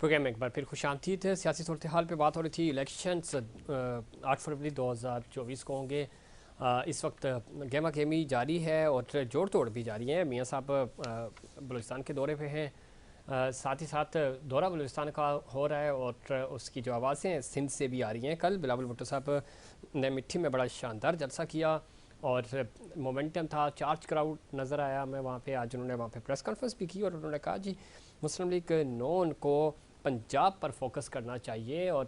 Programme में एक बार फिर खुशामदीद है। सियासी सूरत हाल पर बात हो रही थी। इलेक्शंस 8 फरवरी 2024 को होंगे। इस वक्त गहमा गहमी जारी है और जोड़ तोड़ भी जारी है। मियाँ साहब बलूचिस्तान के दौरे पे हैं। साथ ही साथ दौरा बलूचिस्तान का हो रहा है और उसकी जो आवाज़ें सिंध से भी आ रही हैं। कल बिलावल भुट्टो साहब ने मिट्टी में बड़ा शानदार जलसा किया और मोमेंटम था, चार्ज क्राउड नज़र आया। मैं वहाँ पे आज उन्होंने वहाँ पे प्रेस कॉन्फ्रेंस भी की और उन्होंने कहा जी मुस्लिम लीग नून को पंजाब पर फोकस करना चाहिए और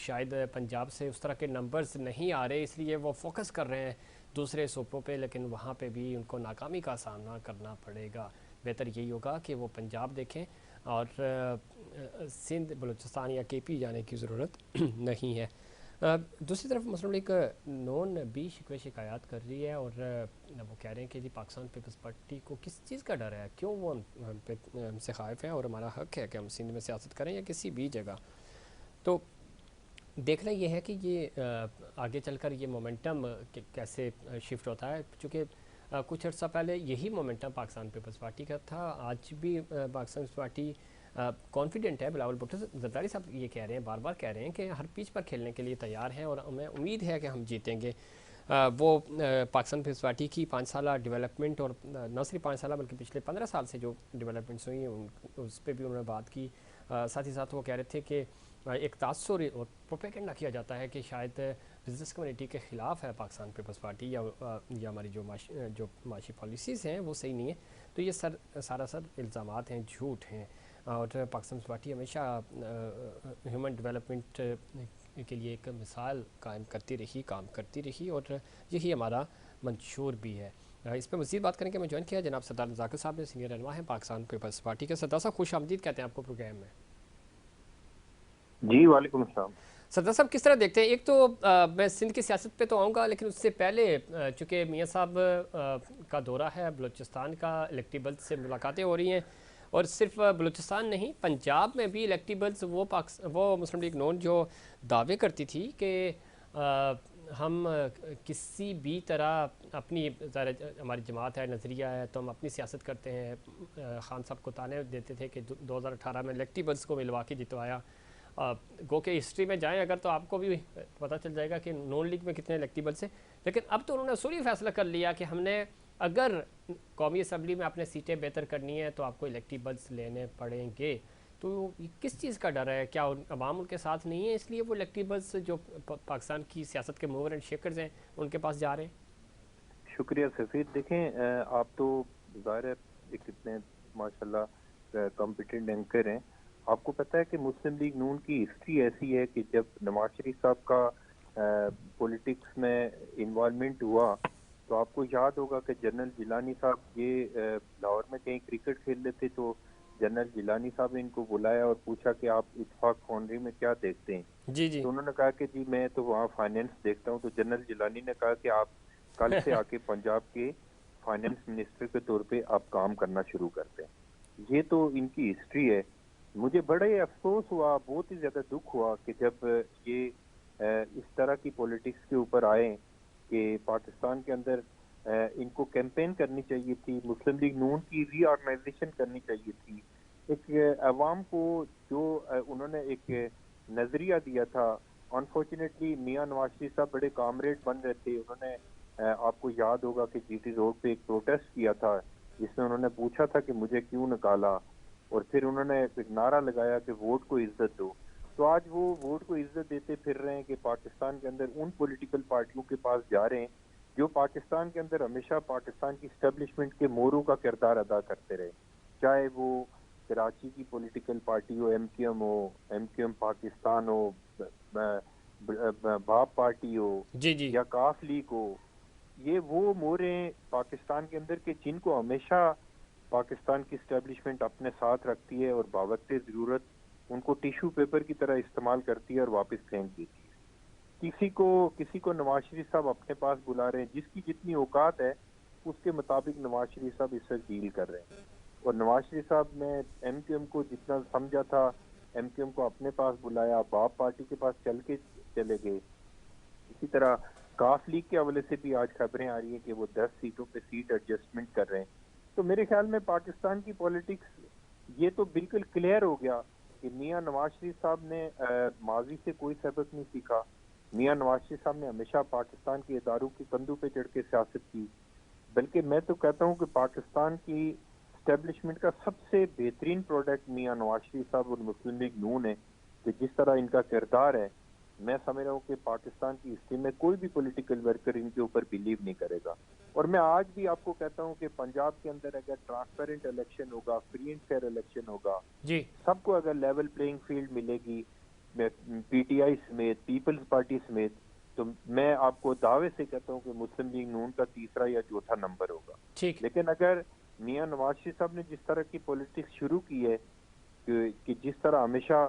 शायद पंजाब से उस तरह के नंबर्स नहीं आ रहे, इसलिए वो फोकस कर रहे हैं दूसरे सूबों पे, लेकिन वहाँ पे भी उनको नाकामी का सामना करना पड़ेगा। बेहतर यही होगा कि वो पंजाब देखें और सिंध बलूचिस्तान या केपी जाने की ज़रूरत नहीं है। दूसरी तरफ मुस्लिम लीग नून भी शिकवे शिकायत कर रही है और वो कह रहे हैं कि जी पाकिस्तान पीपल्स पार्टी को किस चीज़ का डर है, क्यों वो हम पे हमसे खाइफ है और हमारा हक है कि हम सिंध में सियासत करें या किसी भी जगह। तो देखना ये है कि ये आगे चलकर ये मोमेंटम कैसे शिफ्ट होता है, चूँकि कुछ अर्सा पहले यही मोमेंटम पाकिस्तान पीपल्स पार्टी का था। आज भी पाकिस्तान पीपल्स पार्टी कॉन्फिडेंट है। बिलावल भुट्टो जरदारी साहब ये कह रहे हैं, बार बार कह रहे हैं कि हर पिच पर खेलने के लिए तैयार हैं और हमें उम्मीद है कि हम जीतेंगे। वो पाकिस्तान पीपल्स पार्टी की 5 साल डेवलपमेंट और न सिर्फ 5 साल बल्कि पिछले 15 साल से जो डेवलपमेंट्स हुई हैं उस पर भी उन्होंने बात की। साथ ही साथ वो कह रहे थे कि एक तासुर और प्रोपेगेंडा किया जाता है कि शायद बिजनेस कम्युनिटी के ख़िलाफ़ है पाकिस्तान पीपल्स पार्टी या हमारी जो माशी पॉलिसीज़ हैं वो सही नहीं है। तो ये सरासर इल्ज़ामात हैं, झूठ हैं और पाकिस्तान पार्टी हमेशा ह्यूमन डेवलपमेंट के लिए एक मिसाल कायम करती रही, काम करती रही और यही हमारा मंशूर भी है। इस पर मज़ीद बात करेंगे। मैं ज्वाइन किया जनाब सरदार जाकिर साहब ने, सीनियर रहनुमा हैं पाकिस्तान पीपल्स पार्टी के। सरदार साहब खुश आमदीद कहते हैं आपको प्रोग्राम में। जी वालेकुम अस्सलाम। सरदार साहब किस तरह देखते हैं, एक तो मैं सिंध की सियासत पे तो आऊँगा, लेकिन उससे पहले चूँकि मियाँ साहब का दौरा है बलूचिस्तान का, इलेक्टेबल्स से मुलाकातें हो रही हैं और सिर्फ बलूचिस्तान नहीं पंजाब में भी इलेक्टेबल्स वो मुस्लिम लीग नून जो दावे करती थी कि हम किसी भी तरह अपनी हमारी जमात है, नज़रिया है, तो हम अपनी सियासत करते हैं। खान साहब को ताने देते थे कि 2018 में इलेक्टेबल्स को मिलवा के जितवाया। गो के हिस्ट्री में जाएं अगर तो आपको भी पता चल जाएगा कि नॉन लीग में कितने इलेक्टेबल्स हैं। लेकिन अब तो उन्होंने उसूली फैसला कर लिया कि हमने अगर कौमी असम्बली में अपने सीटें बेहतर करनी है तो आपको इलेक्टेबल्स लेने पड़ेंगे। तो किस चीज़ का डर है? क्या अवाम उनके साथ नहीं है इसलिए वो इलेक्टेबल्स जो पाकिस्तान की सियासत के मूवर एंड शेकर्स हैं उनके पास जा रहे हैं? शुक्रिया सफ़ीर। देखें, आप तो ज़ाहिर है एक इतने माशाल्लाह कॉम्पिटेंट एंकर हैं। आपको पता है कि मुस्लिम लीग नून की हिस्ट्री ऐसी है कि जब नवाज शरीफ साहब का पॉलिटिक्स में इन्वॉल्वमेंट हुआ तो आपको याद होगा कि जनरल जिलानी साहब ये लाहौर में कहीं क्रिकेट खेल रहे थे, तो जनरल जिलानी साहब ने इनको बुलाया और पूछा कि आप इत्तेफाक फाउंड्री में क्या देखते हैं। जी जी। तो उन्होंने कहा कि जी मैं तो वहाँ फाइनेंस देखता हूँ। तो जनरल जिलानी ने कहा कि आप कल से आके पंजाब के फाइनेंस मिनिस्टर के तौर पे आप काम करना शुरू करते हैं। ये तो इनकी हिस्ट्री है। मुझे बड़ा ही अफसोस हुआ, बहुत ही ज्यादा दुख हुआ कि जब ये इस तरह की पॉलिटिक्स के ऊपर आए कि पाकिस्तान के अंदर इनको कैंपेन करनी चाहिए थी, मुस्लिम लीग नून की रीऑर्गेनाइजेशन करनी चाहिए थी। एक अवाम को जो उन्होंने एक नजरिया दिया था। अनफॉर्चुनेटली मियां नवाज शरीफ साहब बड़े कामरेड बन रहे थे। उन्होंने आपको याद होगा कि जीटी रोड पे एक प्रोटेस्ट किया था जिसमें उन्होंने पूछा था कि मुझे क्यों निकाला, और फिर उन्होंने एक नारा लगाया कि वोट को इज्जत दो। तो आज वो वोट को इज्जत देते फिर रहे हैं कि पाकिस्तान के अंदर उन पॉलिटिकल पार्टियों के पास जा रहे हैं जो पाकिस्तान के अंदर हमेशा पाकिस्तान की स्टेब्लिशमेंट के मोरू का किरदार अदा करते रहे। चाहे वो कराची की पॉलिटिकल पार्टी हो, एमक्यूएम पाकिस्तान हो, बाप पार्टी हो जी जी। या काफ लीग हो, ये वो मोरे पाकिस्तान के अंदर के जिनको हमेशा पाकिस्तान की स्टैब्लिशमेंट अपने साथ रखती है और बावजूद जरूरत उनको टिश्यू पेपर की तरह इस्तेमाल करती है और वापस फेंक देती है। किसी को नवाज शरीफ साहब अपने पास बुला रहे हैं, जिसकी जितनी औकात है उसके मुताबिक नवाज शरीफ साहब इस वक्त डील कर रहे हैं। और नवाज शरीफ साहब ने एमक्यूएम को जितना समझा था, एमक्यूएम को अपने पास बुलाया, बाप पार्टी के पास चले गए। इसी तरह काफ लीग के हवाले से भी आज खबरें आ रही है कि वो 10 सीटों पे सीट एडजस्टमेंट कर रहे हैं। तो मेरे ख्याल में पाकिस्तान की पॉलिटिक्स ये तो बिल्कुल क्लियर हो गया कि मियां नवाज शरीफ साहब ने माजी से कोई सबक नहीं सीखा। मियां नवाज शरीफ साहब ने हमेशा पाकिस्तान के इदारों के कंधों पे चढ़ के सियासत की। बल्कि मैं तो कहता हूँ कि पाकिस्तान की स्टैब्लिशमेंट का सबसे बेहतरीन प्रोडक्ट मियां नवाज शरीफ साहब और मुस्लिम लीग नून है, कि जिस तरह इनका किरदार है, मैं समझ रहा हूँ कि पाकिस्तान की हिस्ट्री में कोई भी पॉलिटिकल वर्कर इनके ऊपर बिलीव नहीं करेगा। और मैं आज भी आपको कहता हूँ कि पंजाब के अंदर अगर ट्रांसपेरेंट इलेक्शन होगा, फ्री एंड फेयर इलेक्शन होगा, जी, सबको अगर लेवल प्लेइंग फील्ड मिलेगी, पीटीआई समेत, पीपल्स पार्टी समेत, तो मैं आपको दावे से कहता हूँ कि मुस्लिम लीग नून का तीसरा या चौथा नंबर होगा। ठीक। लेकिन अगर मियां नवाज शरीफ साहब ने जिस तरह की पॉलिटिक्स शुरू की है, कि जिस तरह हमेशा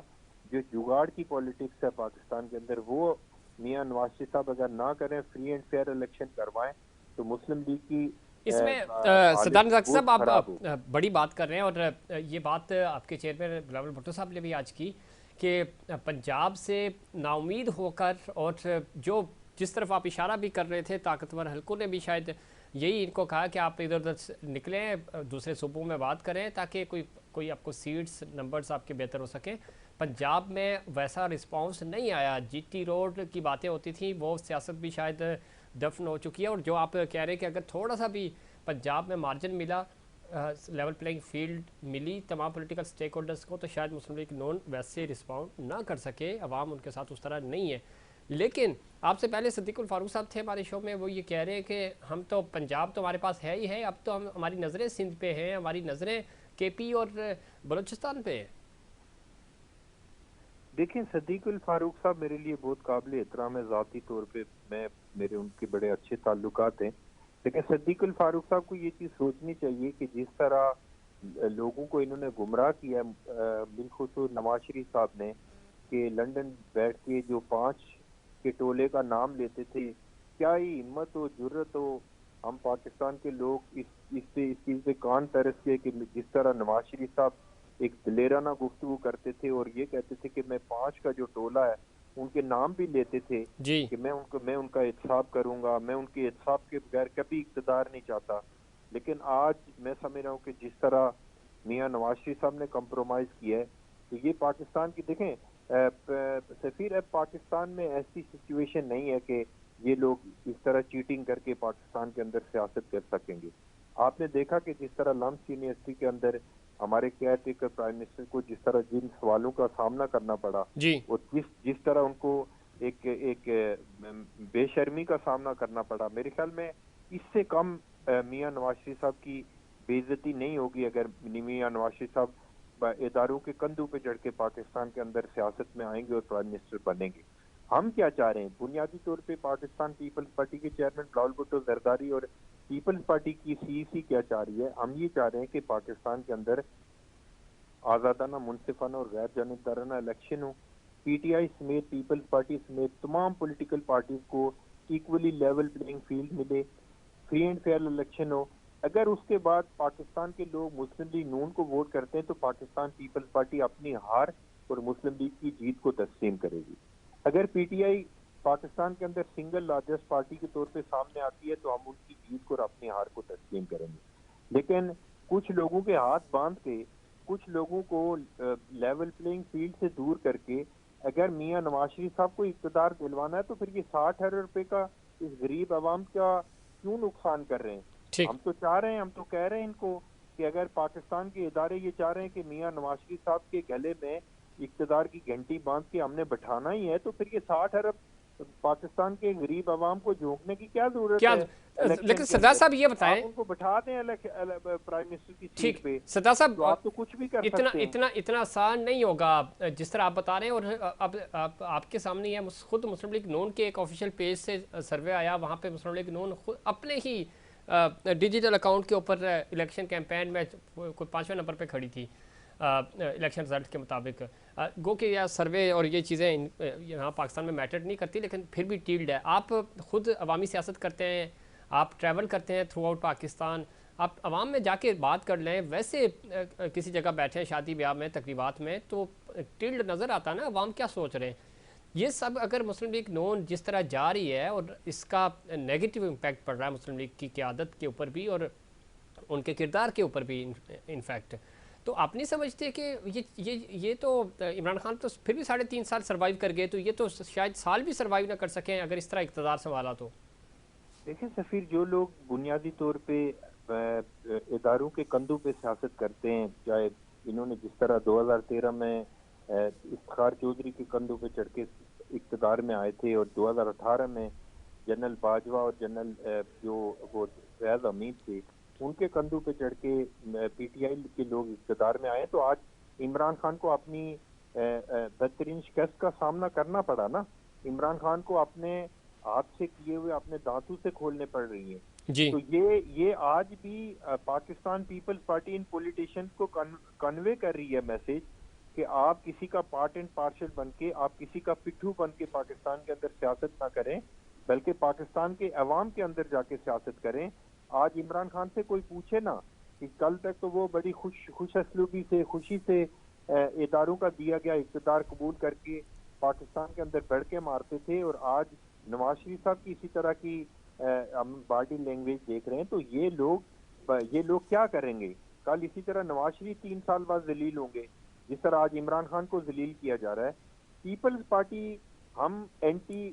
जो जुगाड़ की पॉलिटिक्स है पाकिस्तान के अंदर, वो मियां नवाज शरीफ साहब अगर ना करें, फ्री एंड फेयर इलेक्शन करवाएं, तो मुस्लिम लीग की इसमें हालत सदान रज़ाक बहुत साहब आप खराब होगी। बड़ी बात कर रहे हैं, और ये बात आपके चेयरमैन बिलावल भुट्टो साहब ने भी आज की कि पंजाब से नाउमीद होकर, और जो जिस तरफ आप इशारा भी कर रहे थे, ताकतवर हलकों ने भी शायद यही इनको कहा कि आप इधर उधर निकलें, दूसरे सूबों में बात करें, ताकि कोई कोई आपको सीट्स नंबर्स आपके बेहतर हो सकें। पंजाब में वैसा रिस्पांस नहीं आया। जीटी रोड की बातें होती थी, वो सियासत भी शायद दफन हो चुकी है। और जो आप कह रहे हैं कि अगर थोड़ा सा भी पंजाब में मार्जिन मिला, लेवल प्लेइंग फील्ड मिली तमाम पॉलिटिकल स्टेक होल्डर्स को, तो शायद मुस्लिम लीग नून वैसे रिस्पॉन्ड ना कर सके, अवाम उनके साथ उस तरह नहीं है। लेकिन आपसे पहले सद्दीकुल फारूक साहब थे हमारे शो में, वो ये कह रहे हैं कि हम तो पंजाब तो हमारे पास है ही है, अब तो हमारी नज़रें सिंध पे हैं, हमारी नज़रें केपी और बलूचिस्तान पे हैं। देखिए, सदीकुल फारूक साहब मेरे लिए बहुत काबिल एहतराम है, ज़ाती तौर पे मैं मेरे उनके बड़े अच्छे ताल्लुकात हैं। लेकिन सदीकुल फारूक साहब को ये चीज़ सोचनी चाहिए कि जिस तरह लोगों को इन्होंने गुमराह किया, बिलखुसूस नवाज शरीफ साहब ने, कि लंदन बैठ के जो 5 के टोले का नाम लेते थे, क्या ही हिम्मत हो, जुर्रत हो, हम पाकिस्तान के लोग इस चीज़ पे कान तरस के, कि जिस तरह नवाज शरीफ साहब एक दिलेराना गुफ्तगू करते थे और ये कहते थे कि मैं 5 का जो टोला है उनके नाम भी लेते थे, जी, कि मैं उनका एहतसाब करूंगा, मैं उनके एहतसाब के बगैर कभी इक़्तिदार नहीं चाहता। लेकिन आज मैं समझ रहा हूँ कि जिस तरह मियां नवाज शरीफ साहब ने कंप्रोमाइज किया है, तो ये पाकिस्तान की देखें, सफीर, अब पाकिस्तान में ऐसी सिचुएशन नहीं है कि ये लोग इस तरह चीटिंग करके पाकिस्तान के अंदर सियासत कर सकेंगे। आपने देखा कि जिस तरह लम्स यूनिवर्सिटी के अंदर हमारे केयर टेकर प्राइम मिनिस्टर को जिस तरह जिन सवालों का सामना करना पड़ा, जी, और जिस तरह उनको एक एक बेशर्मी का सामना करना पड़ा, मेरे ख्याल में इससे कम मियां नवाज शरीफ साहब की बेइज्जती नहीं होगी अगर मियां नवाज शरीफ साहब इदारों के कंधों पे चढ़ के पाकिस्तान के अंदर सियासत में आएंगे और प्राइम मिनिस्टर बनेंगे। हम क्या चाह रहे हैं? बुनियादी तौर पे पाकिस्तान पीपल्स पार्टी के चेयरमैन बिलावल भुट्टो जरदारी और पीपल्स पार्टी की सीईसी क्या चाह रही है? हम ये चाह रहे हैं कि पाकिस्तान के अंदर आज़ादाना, मुनसिफाना और गैर जानिबदाराना इलेक्शन हो। पीटीआई समेत, पीपल्स पार्टी समेत तमाम पॉलिटिकल पार्टीज को इक्वली लेवल प्लेइंग फील्ड मिले, फ्री एंड फेयर इलेक्शन हो। अगर उसके बाद पाकिस्तान के लोग मुस्लिम लीग नून को वोट करते हैं, तो पाकिस्तान पीपल्स पार्टी अपनी हार और मुस्लिम लीग की जीत को तस्लीम करेगी। अगर पीटीआई पाकिस्तान के अंदर सिंगल लार्जेस्ट पार्टी के तौर पे सामने आती है, तो हम उनकी जीत को और अपनी हार को तस्लीम करेंगे। लेकिन कुछ लोगों के हाथ बांध के, कुछ लोगों को लेवल प्लेइंग फील्ड से दूर करके, अगर मियां नवाज शरीफ साहब को इक़्तिदार दिलवाना है, तो फिर ये 60 अरब रुपए का इस गरीब आवाम का क्यों नुकसान कर रहे हैं? ठीक। हम तो चाह रहे हैं, हम तो कह रहे हैं इनको कि अगर पाकिस्तान के इदारे ये चाह रहे हैं कि मियां नवाज शरीफ साहब के गले में इक़्तिदार की घंटी बांध के हमने बैठाना ही है, तो फिर ये 60 अरब पाकिस्तान के गरीब आवाम को झोंकने की क्या जरूरत क्या, है? लेकिन इलेक्शन के सरदार अंदर साहब ये बताएं। आप उनको बैठा दें प्राइम मिनिस्टर की सीट ठीक, पे, सरदार साहब, तो आप तो कुछ भी कर इतना सकते हैं। इतना इतना आसान नहीं होगा जिस तरह आप बता रहे हैं। और अब आपके सामने ही है, खुद मुस्लिम लीग नून के एक ऑफिशियल पेज से सर्वे आया, वहाँ पे मुस्लिम लीग नून खुद अपने ही डिजिटल अकाउंट के ऊपर इलेक्शन कैंपेन में कोई 5वें नंबर पे खड़ी थी इलेक्शन रिजल्ट के मुताबिक। गो कि यह सर्वे और ये चीज़ें यहाँ पाकिस्तान में मैटर नहीं करती, लेकिन फिर भी टील्ड है। आप खुद अवामी सियासत करते हैं, आप ट्रैवल करते हैं थ्रू आउट पाकिस्तान, आप अवाम में जाके बात कर लें, वैसे किसी जगह बैठे हैं शादी ब्याह में, तकरीबात में, तो टिल्ड नज़र आता है ना अवाम क्या सोच रहे हैं। ये सब अगर मुस्लिम लीग नून जिस तरह जा रही है, और इसका नेगेटिव इम्पैक्ट पड़ रहा है मुस्लिम लीग की क़यादत के ऊपर भी और उनके किरदार के ऊपर भी इनफैक्ट, तो आप नहीं समझते कि ये तो इमरान खान तो फिर भी 3.5 साल सर्वाइव कर गए, तो ये तो शायद साल भी सर्वाइव ना कर सकें अगर इस तरह इक़्तिदार संभाला तो। देखिए सफ़ीर, जो लोग बुनियादी तौर पे इदारों के कंधों पे सियासत करते हैं, चाहे इन्होंने जिस तरह 2013 में इफ्तिखार चौधरी के कंधों पे चढ़ के इक़्तिदार में आए थे, और 2018 में जनरल बाजवा और जनरल जो वो फैज हमीद थे, उनके कंधों पे चढ़ के पीटीआई के लोग इक़्तिदार में आए, तो आज इमरान खान को अपनी बदतरीन शिकस्त का सामना करना पड़ा ना। इमरान खान को अपने हाथ से किए हुए अपने दांतों से खोलने पड़ रही है। जी। तो ये आज भी पाकिस्तान पीपल्स पार्टी इन पॉलिटिशियंस को कन्वे कर रही है मैसेज कि आप किसी का पार्ट एंड पार्शल बन के, आप किसी का पिट्ठू बन के पाकिस्तान के अंदर सियासत ना करें, बल्कि पाकिस्तान के अवाम के अंदर जाके सियासत करें। आज इमरान खान से कोई पूछे ना कि कल तक तो वो बड़ी खुश असलूबी से, खुशी से इदारों का दिया गया इक़्तिदार कबूल करके पाकिस्तान के अंदर बढ़ के मारते थे, और आज नवाज शरीफ साहब की इसी तरह की हम बॉडी लैंग्वेज देख रहे हैं। तो ये लोग क्या करेंगे? कल इसी तरह नवाज शरीफ 3 साल बाद जलील होंगे, जिस तरह आज इमरान खान को जलील किया जा रहा है। पीपल्स पार्टी, हम एंटी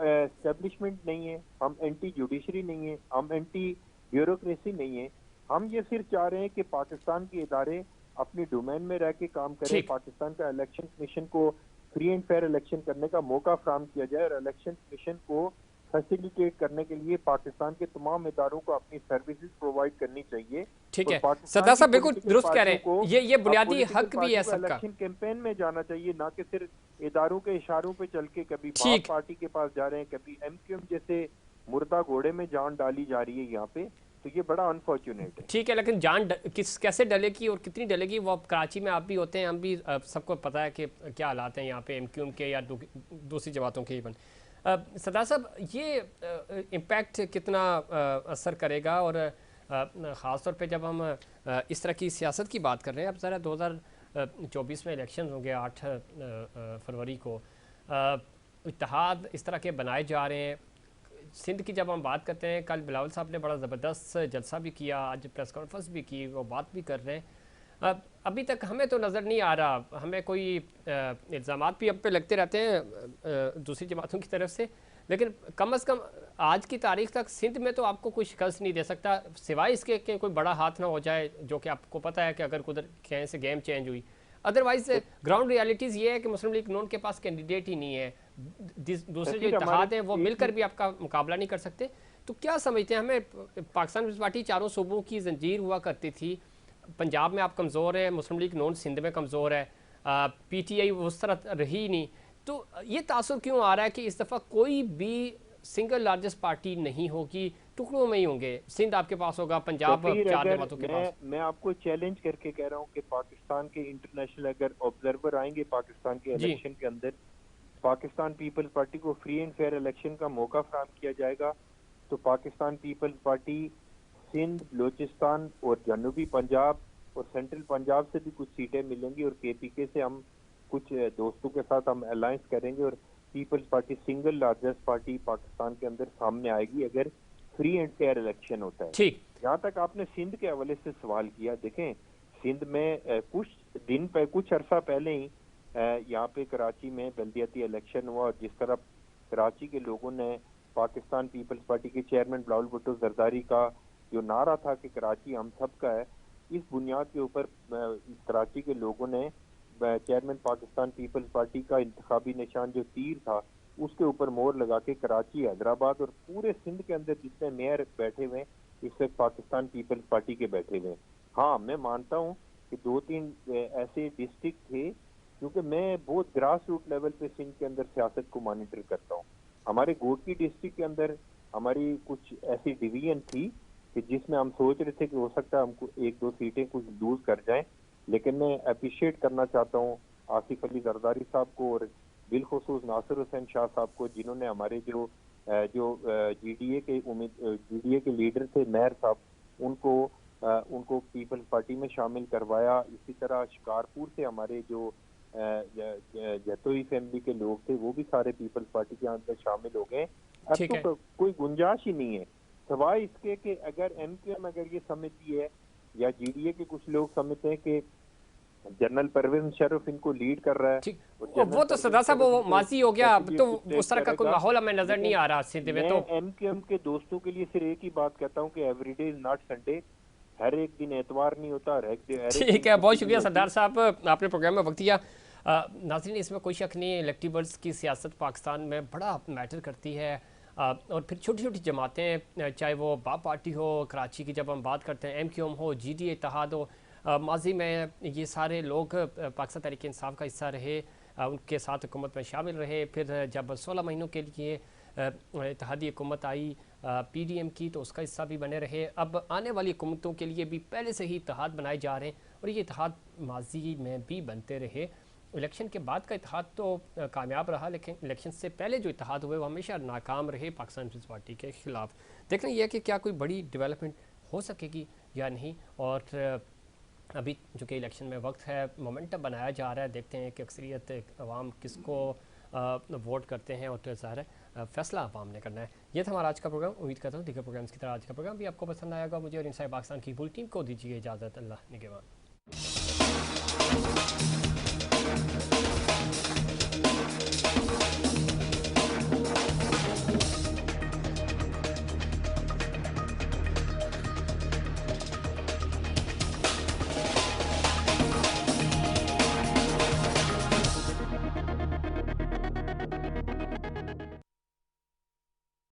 एस्टेब्लिशमेंट नहीं है, हम एंटी जुडिशरी नहीं है, हम एंटी ब्यूरोक्रेसी नहीं है। हम ये सिर्फ चाह रहे हैं कि पाकिस्तान के इदारे अपनी डोमेन में रह के काम करें, ठीक। पाकिस्तान का इलेक्शन कमीशन को फ्री एंड फेयर इलेक्शन करने का मौका फराहम किया जाए, और इलेक्शन कमीशन को फैसिलिटेट करने के लिए पाकिस्तान के तमाम इदारों को अपनी सर्विसेज प्रोवाइड करनी चाहिए। ठीक है, पाकिस्तान सरदार की साहब बिल्कुल पॉलिटिकल दुरुस्त कह रहे पार्टियों को, हैं, ये बुनियादी हक भी है सबका। इलेक्शन कैंपेन में जाना चाहिए, ना कि सिर्फ इदारों के इशारों पे चल के कभी बाप ठीक। पार्टी के पास जा रहे हैं, कभी एमक्यूएम जैसे मुर्दा घोड़े में जान डाली जा रही है यहाँ पे। तो ये बड़ा अनफॉर्चुनेट है। ठीक है, लेकिन जान कैसे डलेगी और कितनी डलेगी, वो अब कराची में आप भी होते हैं, हम भी सबको पता है कि क्या हालात हैं यहाँ पे एमक्यूएम के या दूसरी जमातों के। इवन सरदार साहब, ये इम्पैक्ट कितना असर करेगा, और ख़ास तौर पे जब हम इस तरह की सियासत की बात कर रहे हैं। अब ज़रा 2024 में इलेक्शन होंगे 8 फरवरी को, इत्तेहाद इस तरह के बनाए जा रहे हैं। सिंध की जब हम बात करते हैं, कल बिलावल साहब ने बड़ा ज़बरदस्त जलसा भी किया, आज प्रेस कॉन्फ्रेंस भी की, वो बात भी कर रहे हैं। अभी तक हमें तो नज़र नहीं आ रहा, हमें कोई इल्ज़ामात भी अब पे लगते रहते हैं दूसरी जमातों की तरफ से, लेकिन कम अज़ कम आज की तारीख तक सिंध में तो आपको कोई शिकस्त नहीं दे सकता, सिवाय इसके कि कोई बड़ा हाथ ना हो जाए, जो कि आपको पता है कि अगर कुदर कहीं से गेम चेंज हुई। अदरवाइज ग्राउंड रियलिटीज़ ये है कि मुस्लिम लीग नून के पास कैंडिडेट ही नहीं है, दूसरे जो इत्तेहाद हैं वो मिलकर भी आपका मुकाबला नहीं कर सकते। तो क्या समझते हैं, हमें पाकिस्तान पीपल्स पार्टी चारों सूबों की जंजीर हुआ करती थी, पंजाब में आप कमज़ोर है, मुस्लिम लीग नून सिंध में कमज़ोर है, पीटीआई उस तरह रही नहीं, तो ये तासुर क्यों आ रहा है कि इस दफ़ा कोई भी सिंगल लार्जेस्ट पार्टी नहीं होगी, टुकड़ों में ही होंगे? सिंध आपके पास होगा, पंजाब 4 जमातों के पास। मैं आपको चैलेंज करके कह रहा हूँ कि पाकिस्तान के इंटरनेशनल अगर ऑब्जर्वर आएंगे पाकिस्तान के इलेक्शन के अंदर, पाकिस्तान पीपल्स पार्टी को फ्री एंड फेयर इलेक्शन का मौका फराहम किया जाएगा, तो पाकिस्तान पीपल्स पार्टी सिंध, बलूचिस्तान और जनूबी पंजाब और सेंट्रल पंजाब से भी कुछ सीटें मिलेंगी, और केपीके से हम कुछ दोस्तों के साथ हम अलायंस करेंगे, और Peoples Party single largest party Pakistan के अंदर सामने आएगी अगर फ्री एंड फेयर इलेक्शन होता है। ठीक। जहाँ तक आपने सिंध के हवाले से सवाल किया, देखें सिंध में कुछ अरसा पहले ही यहाँ पे कराची में बल्दियाती इलेक्शन हुआ, और जिस तरह कराची के लोगों ने पाकिस्तान पीपल्स पार्टी के चेयरमैन बिलावल भुट्टो जरदारी का जो नारा था कि कराची हम सब का है, इस बुनियाद के ऊपर कराची के लोगों ने चेयरमैन पाकिस्तान पीपल्स पार्टी का इंतखाबी निशान जो तीर था उसके ऊपर मोहर लगा के कराची, हैदराबाद और पूरे सिंध के अंदर जितने मेयर बैठे हुए इस वक्त पाकिस्तान पीपल्स पार्टी के बैठे हुए। हाँ, मैं मानता हूँ कि 2-3 ऐसे डिस्ट्रिक्ट थे, क्योंकि मैं बहुत ग्रास रूट लेवल पे सिंध के अंदर सियासत को मॉनिटर करता हूँ। हमारे गोटकी डिस्ट्रिक्ट के अंदर हमारी कुछ ऐसी डिवीजन थी कि जिसमें हम सोच रहे थे कि हो सकता है हमको 1-2 सीटें कुछ लूज कर जाएं, लेकिन मैं अप्रिशिएट करना चाहता हूँ आसिफ अली जरदारी साहब को और बिलखुसूस नासिर हुसैन शाह साहब को, जिन्होंने हमारे जो जीडीए के लीडर थे मेयर साहब, उनको पीपल्स पार्टी में शामिल करवाया। इसी तरह शिकारपुर से हमारे जो जतोई फैमिली के लोग थे वो भी सारे पीपल्स पार्टी के अंदर शामिल हो गए। अब तो कोई गुंजाइश ही नहीं है, सवाए इसके कि अगर एमक्यूएम अगर ये समझती है या जीडीए के कुछ लोग समझते हैं कि जनरल परवेज मुशर्रफ इनको लीड कर रहा है। ठीक। और वो जनरल तो सरदार परवेज साहब मुशर्रफ वो इनको माजी हो गया, अब तो SGPF उस तरह का कोई करेगा। माहौल हमें नजर नहीं लेकिन आ रहा सिंध में। मैं तो एमक्यूएम के दोस्तों के लिए सिर्फ एक ही बात कहता हूँ कि एवरीडे इज नॉट संडे। हर एक दिन एतवार नहीं होता, हर एक दिन ठीक है, बहुत छुट्टी नहीं शुक्रिया होती। सरदार साहब, आपने प्रोग्राम में वक्त दिया। नाज़रीन, इसमें कोई शक नहीं है, इलेक्टिबल्स की सियासत पाकिस्तान में बड़ा मैटर करती है। और फिर छोटी छोटी जमातें, चाहे वो बाप पार्टी हो कराची की, जब हम बात करते हैं MQM हो, GDA इत्तेहाद हो, माजी में ये सारे लोग पाकिस्तान तहरीक इंसाफ का हिस्सा रहे, उनके साथ हुकूमत में शामिल रहे। फिर जब 16 महीनों के लिए इत्तेहादी हुकूमत आई PDM की, तो उसका हिस्सा भी बने रहे। अब आने वाली हुकूमतों के लिए भी पहले से ही इत्तेहाद बनाए जा रहे हैं और ये इत्तेहाद माजी में भी बनते रहे। इलेक्शन के बाद का इत्तेहाद तो कामयाब रहा, लेकिन इलेक्शन से पहले जो इत्तेहाद हुए वो हमेशा नाकाम रहे पाकिस्तान पीपल्स पार्टी के ख़िलाफ़। देखना यह है कि क्या कोई बड़ी डेवलपमेंट हो सकेगी या नहीं। और अभी जो कि इलेक्शन में वक्त है, मोमेंटम बनाया जा रहा है, देखते हैं कि अक्सरियत अवाम किसको वोट करते हैं, और ज़ाहिर है फैसला अवाम ने करना है। ये था हमारा आज का प्रोग्राम। उम्मीद करता हूँ दीगर प्रोग्राम्स की तरह आज का प्रोग्राम भी आपको पसंद आएगा। मुझे और इनसाइड पाकिस्तान की पूरी टीम को दीजिए इजाज़त। अल्लाह निगहबान।